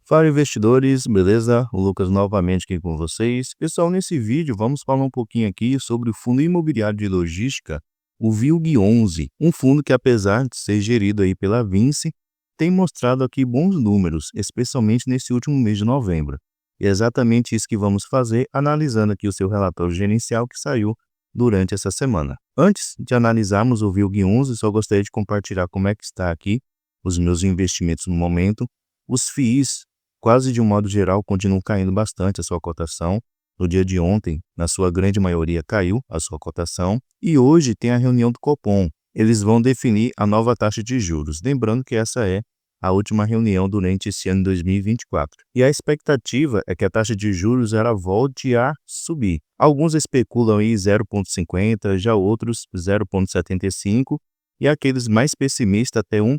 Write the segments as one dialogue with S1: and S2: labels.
S1: Fala investidores, beleza? O Lucas novamente aqui com vocês. Pessoal, nesse vídeo vamos falar um pouquinho aqui sobre o Fundo Imobiliário de Logística, o VILG11, um fundo que apesar de ser gerido aí pela Vinci, tem mostrado aqui bons números, especialmente nesse último mês de novembro. E é exatamente isso que vamos fazer, analisando aqui o seu relatório gerencial que saiu durante essa semana. Antes de analisarmos o VILG11, só gostaria de compartilhar como é que está aqui os meus investimentos no momento. Os FIIs, quase de um modo geral, continuam caindo bastante a sua cotação. No dia de ontem, na sua grande maioria, caiu a sua cotação. E hoje tem a reunião do Copom. Eles vão definir a nova taxa de juros. Lembrando que essa é a última reunião durante esse ano de 2024. E a expectativa é que a taxa de juros ela volte a subir. Alguns especulam em 0,50, já outros 0,75 e aqueles mais pessimistas até 1%.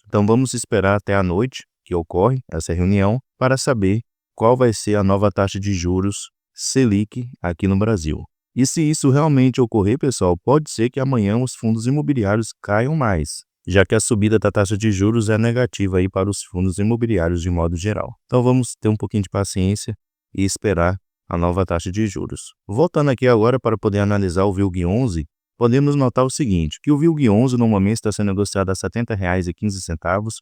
S1: Então vamos esperar até a noite que ocorre essa reunião para saber qual vai ser a nova taxa de juros Selic aqui no Brasil. E se isso realmente ocorrer, pessoal, pode ser que amanhã os fundos imobiliários caiam mais, já que a subida da taxa de juros é negativa aí para os fundos imobiliários de modo geral. Então vamos ter um pouquinho de paciência e esperar a nova taxa de juros. Voltando aqui agora para poder analisar o VILG11, podemos notar o seguinte, que o VILG11 no momento está sendo negociado a R$ 70,15,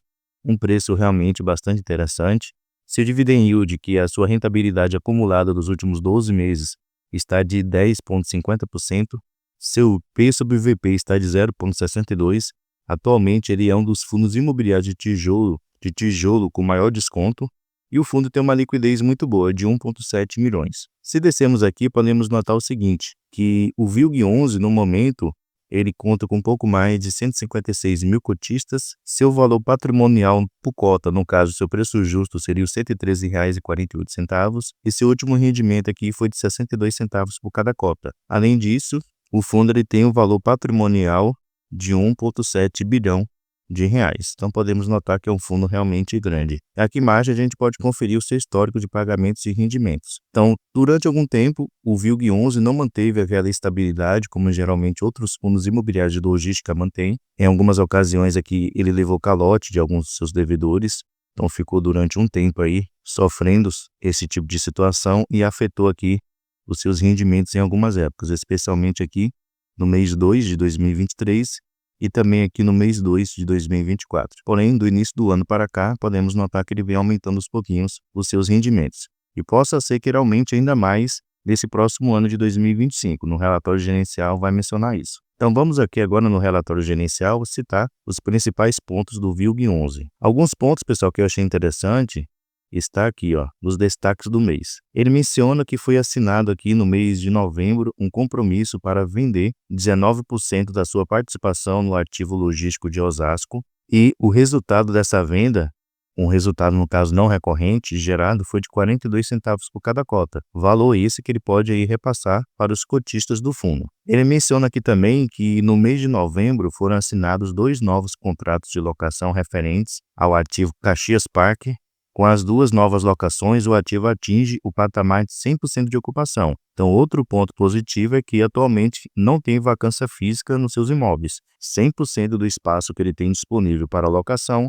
S1: um preço realmente bastante interessante. Se o dividend yield, que é a sua rentabilidade acumulada dos últimos 12 meses, está de 10,50%, seu P sobre VP está de 0,62%, atualmente ele é um dos fundos imobiliários de tijolo com maior desconto, e o fundo tem uma liquidez muito boa, de 1,7 milhões. Se descermos aqui, podemos notar o seguinte, que o VILG11, no momento, ele conta com um pouco mais de 156 mil cotistas. Seu valor patrimonial por cota, no caso, seu preço justo, seria os R$ 113,48. E seu último rendimento aqui foi de 62 centavos por cada cota. Além disso, o fundo ele tem um valor patrimonial de 1,7 bilhão de reais. Então podemos notar que é um fundo realmente grande. Aqui embaixo a gente pode conferir o seu histórico de pagamentos e rendimentos. Então, durante algum tempo, o VILG11 não manteve aquela estabilidade como geralmente outros fundos imobiliários de logística mantêm. Em algumas ocasiões aqui ele levou calote de alguns de seus devedores, então ficou durante um tempo aí sofrendo esse tipo de situação e afetou aqui os seus rendimentos em algumas épocas, especialmente aqui no mês 2 de 2023 e também aqui no mês 2 de 2024. Porém, do início do ano para cá, podemos notar que ele vem aumentando aos pouquinhos os seus rendimentos. E possa ser que ele aumente ainda mais nesse próximo ano de 2025. No relatório gerencial vai mencionar isso. Então vamos aqui agora no relatório gerencial citar os principais pontos do VILG11. Alguns pontos, pessoal, que eu achei interessante está aqui, nos destaques do mês. Ele menciona que foi assinado aqui no mês de novembro um compromisso para vender 19% da sua participação no ativo logístico de Osasco e o resultado dessa venda, um resultado no caso não recorrente, gerado foi de 42 centavos por cada cota, valor esse que ele pode aí repassar para os cotistas do fundo. Ele menciona aqui também que no mês de novembro foram assinados 2 novos contratos de locação referentes ao ativo Caxias Park. Com as 2 novas locações, o ativo atinge o patamar de 100% de ocupação. Então, outro ponto positivo é que atualmente não tem vacância física nos seus imóveis. 100% do espaço que ele tem disponível para locação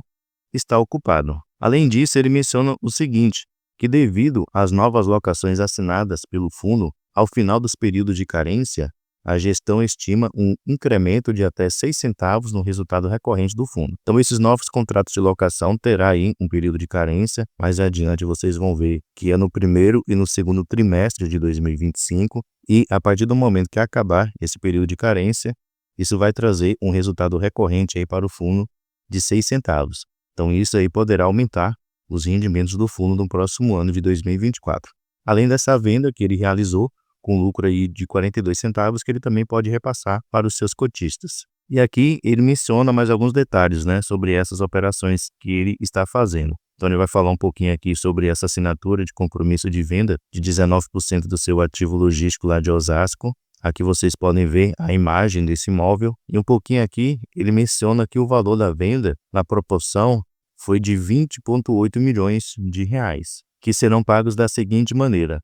S1: está ocupado. Além disso, ele menciona o seguinte, que devido às novas locações assinadas pelo fundo, ao final dos períodos de carência, a gestão estima um incremento de até 6 centavos no resultado recorrente do fundo. Então, esses novos contratos de locação terá aí um período de carência. Mais adiante, vocês vão ver que é no primeiro e no segundo trimestre de 2025. E a partir do momento que acabar esse período de carência, isso vai trazer um resultado recorrente aí para o fundo de 6 centavos. Então, isso aí poderá aumentar os rendimentos do fundo no próximo ano de 2024. Além dessa venda que ele realizou, com lucro aí de 42 centavos, que ele também pode repassar para os seus cotistas. E aqui ele menciona mais alguns detalhes, sobre essas operações que ele está fazendo. Então ele vai falar um pouquinho aqui sobre essa assinatura de compromisso de venda de 19% do seu ativo logístico lá de Osasco. Aqui vocês podem ver a imagem desse imóvel. E um pouquinho aqui ele menciona que o valor da venda, na proporção, foi de 20,8 milhões de reais, que serão pagos da seguinte maneira.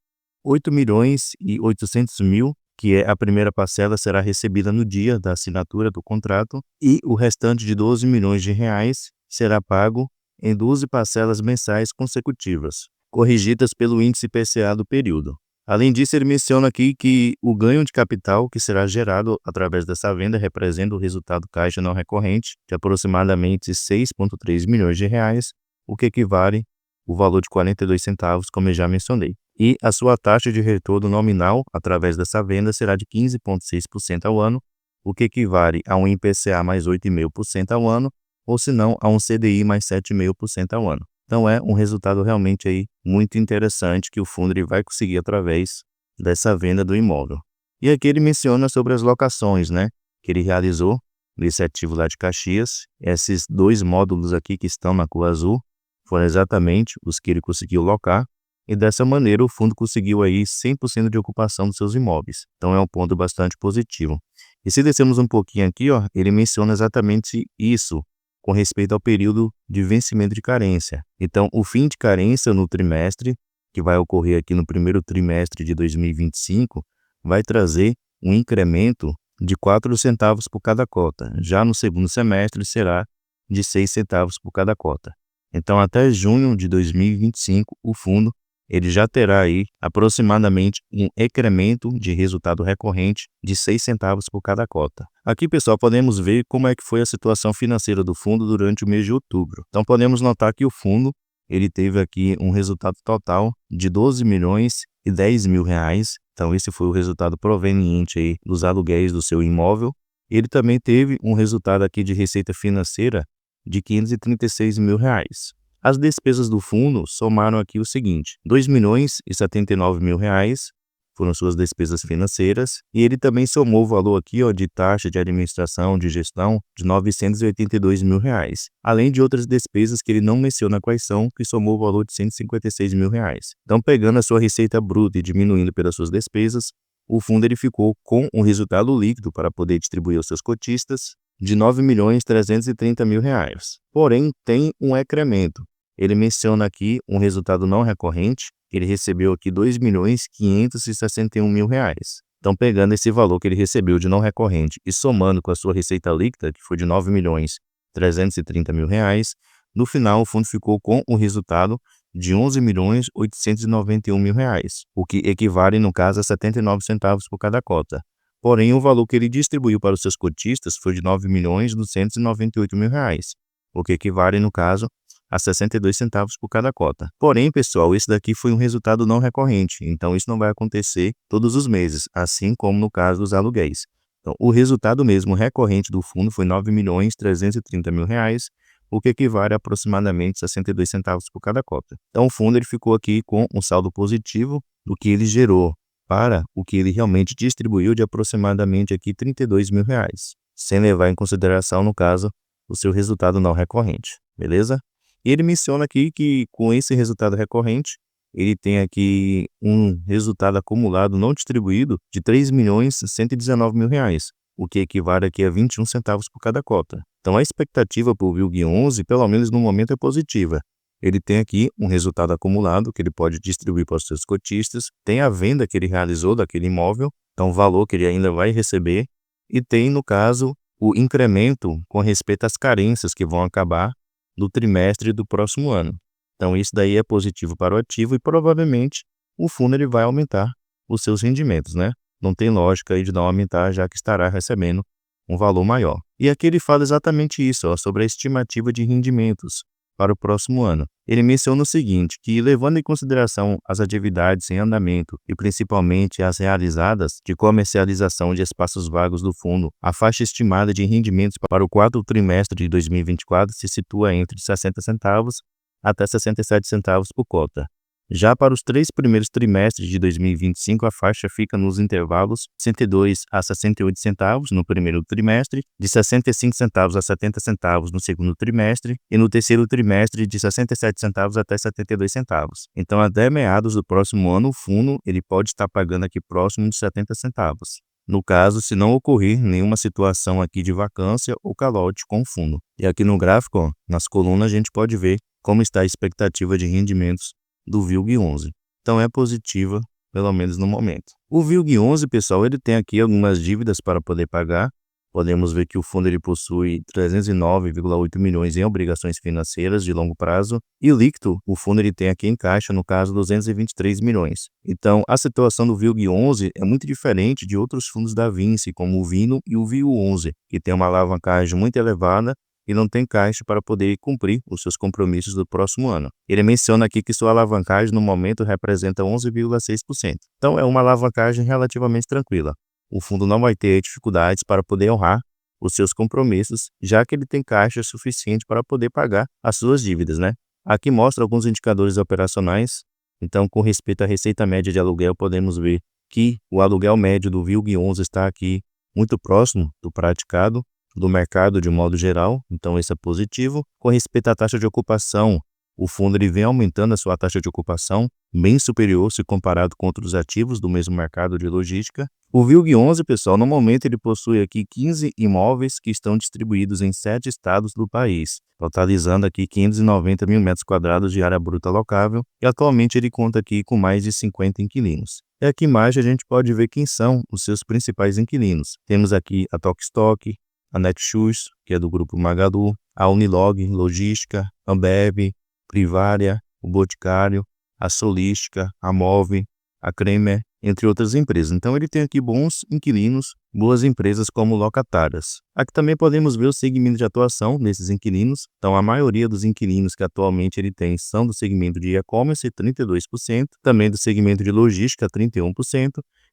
S1: 8 milhões e 800 mil, que é a primeira parcela, será recebida no dia da assinatura do contrato e o restante de 12 milhões de reais será pago em 12 parcelas mensais consecutivas, corrigidas pelo índice IPCA do período. Além disso, ele menciona aqui que o ganho de capital que será gerado através dessa venda representa o resultado caixa não recorrente de aproximadamente 6,3 milhões de reais, o que equivale ao valor de 42 centavos, como eu já mencionei. E a sua taxa de retorno nominal através dessa venda será de 15,6% ao ano, o que equivale a um IPCA mais 8,5% ao ano, ou se não, a um CDI mais 7,5% ao ano. Então é um resultado realmente aí muito interessante que o fundo ele vai conseguir através dessa venda do imóvel. E aqui ele menciona sobre as locações, né, que ele realizou nesse ativo lá de Caxias. Esses 2 módulos aqui que estão na cor azul foram exatamente os que ele conseguiu locar, e dessa maneira o fundo conseguiu aí 100% de ocupação dos seus imóveis. Então é um ponto bastante positivo. E se descermos um pouquinho aqui, ó, ele menciona exatamente isso com respeito ao período de vencimento de carência. Então, o fim de carência no trimestre, que vai ocorrer aqui no primeiro trimestre de 2025, vai trazer um incremento de 4 centavos por cada cota. Já no segundo semestre será de 6 centavos por cada cota. Então, até junho de 2025, o fundo ele já terá aí aproximadamente um incremento de resultado recorrente de 6 centavos por cada cota. Aqui, pessoal, podemos ver como é que foi a situação financeira do fundo durante o mês de outubro. Então, podemos notar que o fundo ele teve aqui um resultado total de 12 milhões e 10 mil reais. Então, esse foi o resultado proveniente aí dos aluguéis do seu imóvel. Ele também teve um resultado aqui de receita financeira de 536 mil reais. As despesas do fundo somaram aqui o seguinte: 2 milhões e 79 mil reais foram suas despesas financeiras, e ele também somou o valor aqui, ó, de taxa de administração, de gestão, de 982 mil reais, além de outras despesas que ele não menciona quais são, que somou o valor de 156 mil reais. Então, pegando a sua receita bruta e diminuindo pelas suas despesas, o fundo ele ficou com um resultado líquido para poder distribuir aos seus cotistas de 9 milhões e 330 mil reais. Porém, tem um incremento. Ele menciona aqui um resultado não recorrente. Ele recebeu aqui 2 milhões e 561 mil reais. Então, pegando esse valor que ele recebeu de não recorrente e somando com a sua receita líquida, que foi de 9 milhões e 330 mil reais, no final o fundo ficou com o resultado de 11 milhões e 891 mil reais, o que equivale, no caso, a 79 centavos por cada cota. Porém, o valor que ele distribuiu para os seus cotistas foi de 9 milhões e 298 mil reais, o que equivale, no caso, a 62 centavos por cada cota. Porém, pessoal, esse daqui foi um resultado não recorrente, então isso não vai acontecer todos os meses, assim como no caso dos aluguéis. Então, o resultado mesmo recorrente do fundo foi 9 milhões e 330 mil reais, o que equivale a aproximadamente 62 centavos por cada cota. Então, o fundo ele ficou aqui com um saldo positivo do que ele gerou para o que ele realmente distribuiu, de aproximadamente aqui 32 mil reais, sem levar em consideração, no caso, o seu resultado não recorrente, beleza? E ele menciona aqui que com esse resultado recorrente, ele tem aqui um resultado acumulado não distribuído de 3 milhões e 119 mil reais, o que equivale aqui a 21 centavos por cada cota. Então, a expectativa para o VILG11, pelo menos no momento, é positiva. Ele tem aqui um resultado acumulado que ele pode distribuir para os seus cotistas, tem a venda que ele realizou daquele imóvel, então o valor que ele ainda vai receber, e tem, no caso, o incremento com respeito às carências que vão acabar do trimestre do próximo ano. Então, isso daí é positivo para o ativo e provavelmente o fundo ele vai aumentar os seus rendimentos, né? Não tem lógica aí de não aumentar, já que estará recebendo um valor maior. E aqui ele fala exatamente isso, ó, sobre a estimativa de rendimentos para o próximo ano. Ele menciona o seguinte, que levando em consideração as atividades em andamento e principalmente as realizadas de comercialização de espaços vagos do fundo, a faixa estimada de rendimentos para o quarto trimestre de 2024 se situa entre 60 centavos até 67 centavos por cota. Já para os 3 primeiros trimestres de 2025, a faixa fica nos intervalos 62 a 68 centavos no primeiro trimestre, de 65 centavos a 70 centavos no segundo trimestre e no terceiro trimestre de 67 centavos até 72 centavos. Então, até meados do próximo ano, o fundo ele pode estar pagando aqui próximo de 70 centavos. No caso, se não ocorrer nenhuma situação aqui de vacância ou calote com o fundo. E aqui no gráfico, ó, nas colunas, a gente pode ver como está a expectativa de rendimentos do VILG11. Então é positiva, pelo menos no momento. O VILG11, pessoal, ele tem aqui algumas dívidas para poder pagar, podemos ver que o fundo ele possui 309,8 milhões em obrigações financeiras de longo prazo e líquido, o fundo ele tem aqui em caixa, no caso, 223 milhões. Então, a situação do VILG11 é muito diferente de outros fundos da Vinci, como o Vino e o VIU11, que tem uma alavancagem muito elevada e não tem caixa para poder cumprir os seus compromissos do próximo ano. Ele menciona aqui que sua alavancagem no momento representa 11,6%. Então, é uma alavancagem relativamente tranquila. O fundo não vai ter dificuldades para poder honrar os seus compromissos, já que ele tem caixa suficiente para poder pagar as suas dívidas, né? Aqui mostra alguns indicadores operacionais. Então, com respeito à receita média de aluguel, podemos ver que o aluguel médio do VILG11 está aqui muito próximo do praticado do mercado de modo geral, então isso é positivo. Com respeito à taxa de ocupação, o fundo ele vem aumentando a sua taxa de ocupação, bem superior se comparado com outros ativos do mesmo mercado de logística. O VILG11, pessoal, no momento ele possui aqui 15 imóveis que estão distribuídos em 7 estados do país, totalizando aqui 590 mil metros quadrados de área bruta locável, e atualmente ele conta aqui com mais de 50 inquilinos. E aqui embaixo a gente pode ver quem são os seus principais inquilinos. Temos aqui a Tokstok, a Netshoes, que é do grupo Magalu, a Unilog, Logística, Ambev, Privaria, o Boticário, a Solística, a Move, a Cremer, entre outras empresas. Então ele tem aqui bons inquilinos, boas empresas como locatárias. Aqui também podemos ver o segmento de atuação desses inquilinos. Então a maioria dos inquilinos que atualmente ele tem são do segmento de e-commerce, 32%, também do segmento de logística, 31%,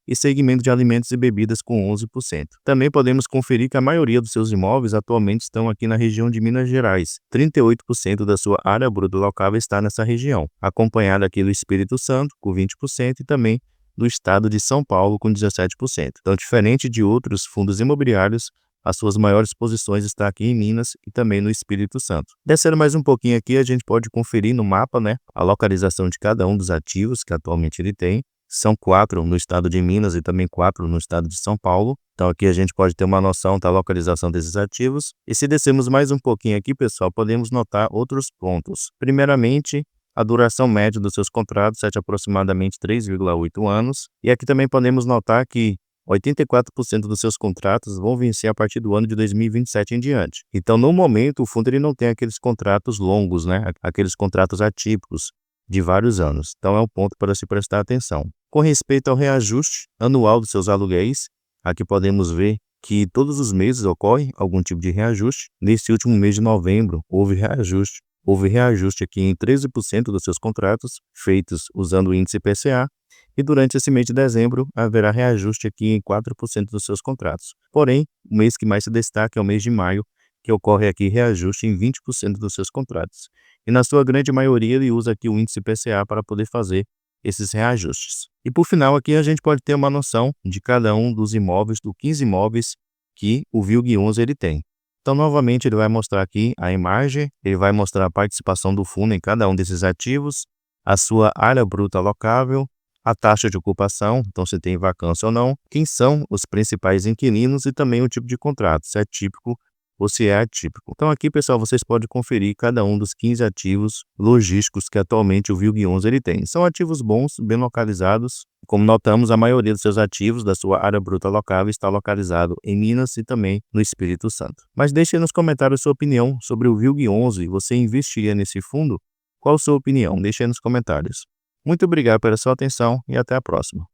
S1: e segmento de alimentos e bebidas com 11%. Também podemos conferir que a maioria dos seus imóveis atualmente estão aqui na região de Minas Gerais. 38% da sua área bruta locável está nessa região, acompanhada aqui do Espírito Santo, com 20%, e também do estado de São Paulo, com 17%. Então, diferente de outros fundos imobiliários, as suas maiores posições estão aqui em Minas e também no Espírito Santo. Descendo mais um pouquinho aqui, a gente pode conferir no mapa, né, a localização de cada um dos ativos que atualmente ele tem. São 4 no estado de Minas e também 4 no estado de São Paulo. Então aqui a gente pode ter uma noção da localização desses ativos. E se descermos mais um pouquinho aqui, pessoal, podemos notar outros pontos. Primeiramente, a duração média dos seus contratos é de aproximadamente 3,8 anos. E aqui também podemos notar que 84% dos seus contratos vão vencer a partir do ano de 2027 em diante. Então, no momento, o fundo ele não tem aqueles contratos longos, né? Aqueles contratos atípicos de vários anos. Então, é um ponto para se prestar atenção. Com respeito ao reajuste anual dos seus aluguéis, aqui podemos ver que todos os meses ocorre algum tipo de reajuste. Nesse último mês de novembro, houve reajuste. Houve reajuste aqui em 13% dos seus contratos, feitos usando o índice IPCA, e durante esse mês de dezembro haverá reajuste aqui em 4% dos seus contratos. Porém, o mês que mais se destaca é o mês de maio, que ocorre aqui reajuste em 20% dos seus contratos. E na sua grande maioria ele usa aqui o índice IPCA para poder fazer esses reajustes. E por final aqui a gente pode ter uma noção de cada um dos imóveis, dos 15 imóveis que o VILG11 ele tem. Então novamente ele vai mostrar aqui a imagem, ele vai mostrar a participação do fundo em cada um desses ativos, a sua área bruta locável, a taxa de ocupação, então se tem vacância ou não, quem são os principais inquilinos e também o tipo de contrato, se é típico ou se é atípico. Então aqui, pessoal, vocês podem conferir cada um dos 15 ativos logísticos que atualmente o VILG11 ele tem. São ativos bons, bem localizados. Como notamos, a maioria dos seus ativos da sua área bruta locável está localizado em Minas e também no Espírito Santo. Mas deixe nos comentários sua opinião sobre o VILG11. Você investiria nesse fundo? Qual a sua opinião? Deixe aí nos comentários. Muito obrigado pela sua atenção e até a próxima.